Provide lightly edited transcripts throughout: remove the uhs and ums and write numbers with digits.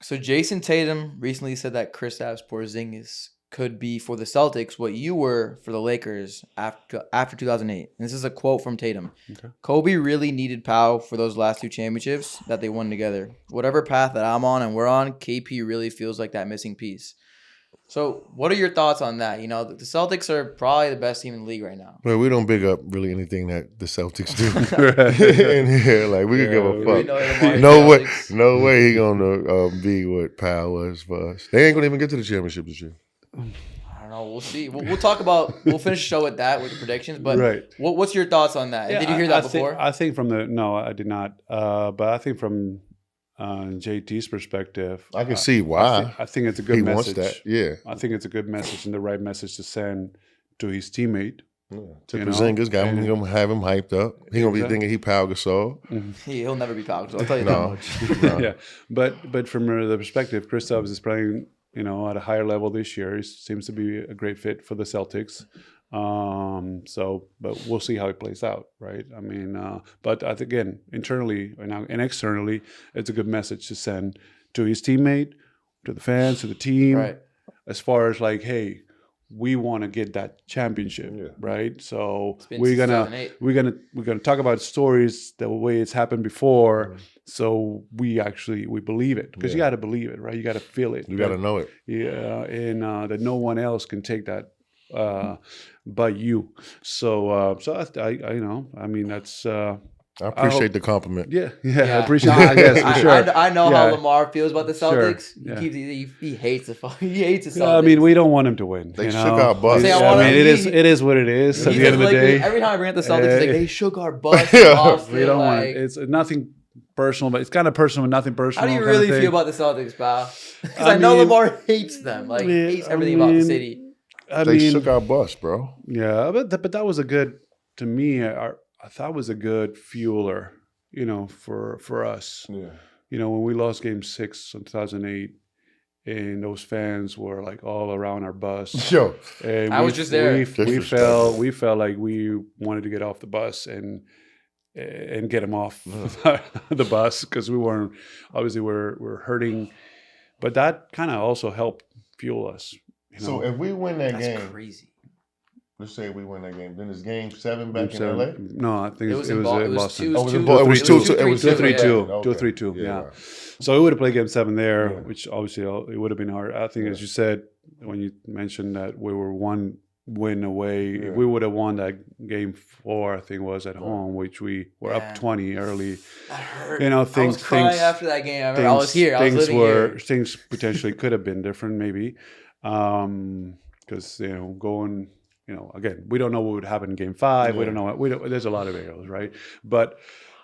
So Jason Tatum recently said that Kristaps Porzingis could be for the Celtics what you were for the Lakers after 2008. And this is a quote from Tatum. Okay. Kobe really needed Pau for those last two championships that they won together. Whatever path that I'm on and we're on, KP really feels like that missing piece. So what are your thoughts on that? You know, the Celtics are probably the best team in the league right now. Well, we don't big up really anything that the Celtics do in here. Like we could give a We fuck. know Lamar No way, Celtics. no way he gonna be what Powell was for us. They ain't gonna even get to the championship this year. I don't know. We'll see. We'll talk about. We'll finish the show with that with the predictions. But Right. what's your thoughts on that? Yeah, Did you hear that I before? I think no, I did not. But I think from JT's perspective, I can see why I think it's a good he message. wants that. Yeah, I think it's a good message and the right message to send to his teammate. to You know, Porzingis, and- he gonna have him hyped up. He gonna be Exactly. thinking he Pau Gasol. He'll never be Pau Gasol. I'll tell you that No, much. no. Yeah, but from the perspective, Kristaps is playing, at a higher level this year. He seems to be a great fit for the Celtics. But we'll see how it plays out, right? I mean, but I think, again, internally and externally, it's a good message to send to his teammate, to the fans, to the team, Right. as far as like, hey, we want to get that championship, Yeah. right? So been we're since gonna 2008. we're gonna talk about stories the way it's happened before, so we believe it, because you got to believe it, right? You got to feel it. You got to know it. Yeah, and that no one else can take that but you. So I mean that's I appreciate the compliment. yeah, I appreciate it. I guess for sure. I know Yeah. how Lamar feels about the Sure. Celtics. Yeah. He hates he hates the Celtics. Yeah, I mean, we don't want him to win. They you shook know? our butts. Say, I I wanna mean, be- it is what it is. At He's the end of the like, day, every time I bring up the Celtics, he's like, they shook our butts. we we don't want it. It's nothing personal, but it's kind of personal, but nothing personal. How do you kind of really thing. feel about the Celtics, pal? Because I I know mean- Lamar hates them. Like, Yeah, hates I everything about the mean- city. They shook our bus, bro. Yeah, but that was a good, to me, I thought was a good fueler, for us. Yeah. When we lost Game 6 in 2008, and those fans were like all around our bus. Yo, And I was just there. We felt like we wanted to get off the bus and get them off the bus, because we weren't, obviously we're hurting, but that kind of also helped fuel us. so if we win that That's game, crazy. let's say we win that game, then it's Game 7 back in So, LA. no, I think It it was was in Boston. Boston. Oh, it was in two- It was it was 2-2. It was 2-3-2. 2-3-2. 2-3-2, yeah. Right. So we would have played Game 7 there, Yeah. which obviously it would have been hard. I think, as you said, when you mentioned that we were one win away, Yeah. if we would have won that Game 4, I think was at home, which we were Yeah. up 20 early. That hurt. I was things. Crying after that game. I remember I was here. I was living here. Things potentially could have been different, maybe, because going. Again, we don't know what would happen in Game 5. Yeah. We don't know. There's a lot of variables, right? But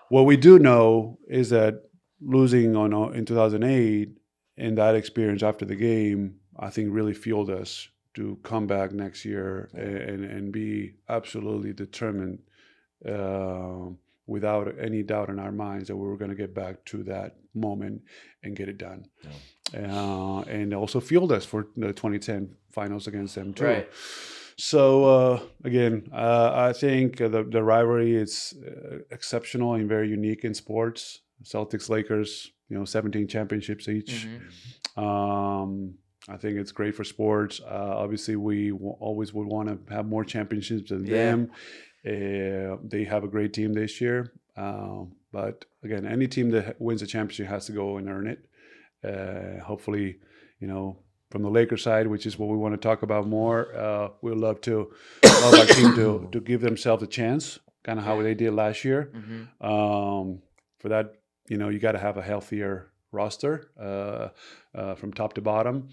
what we do know is that losing in 2008 and that experience after the game, I think really fueled us to come back next year and be absolutely determined, without any doubt in our minds, that we were going to get back to that moment and get it done. Yeah. And also fueled us for the 2010 finals against them too. Right. So again, I think the rivalry is exceptional and very unique in sports. Celtics, Lakers, 17 championships each. I think it's great for sports. Obviously, we always would want to have more championships than them. They have a great team this year. But again, any team that wins a championship has to go and earn it. Hopefully, from the Lakers side, which is what we want to talk about more, we'd love our team to give themselves a chance, kind of how they did last year. For that, you got to have a healthier roster from top to bottom.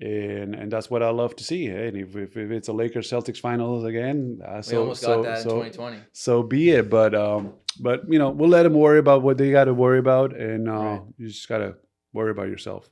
And that's what I love to see. And if it's a Lakers Celtics finals again, We almost got that in 2020. So be it. But we'll let them worry about what they got to worry about, and Right. you just got to worry about yourself.